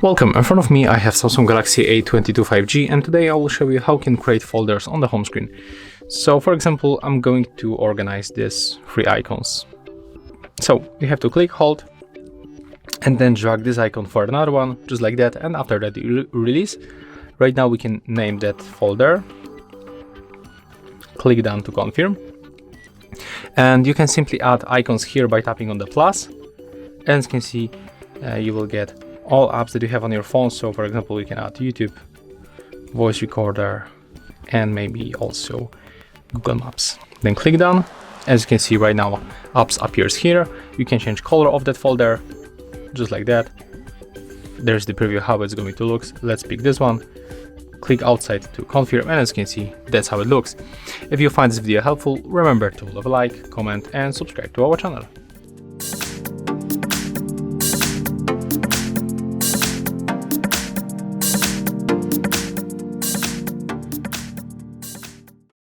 Welcome, in front of me I have Samsung Galaxy A22 5G, and today I will show you how you can create folders on the home screen. So for example, I'm going to organize these 3 icons. So you have to click, hold, and then drag this icon for another one, just like that, and after that you release. Right now we can name that folder, click done to confirm, and you can simply add icons here by tapping on the plus, and as you can see you will get all apps that you have on your phone. So for example, you can add YouTube, voice recorder, and maybe also Google Maps. Then click done. As you can see right now, apps appears here. You can change color of that folder, just like that. There's the preview how it's going to look. Let's pick this one. Click outside to confirm, and as you can see, that's how it looks. If you find this video helpful, remember to leave a like, comment, and subscribe to our channel.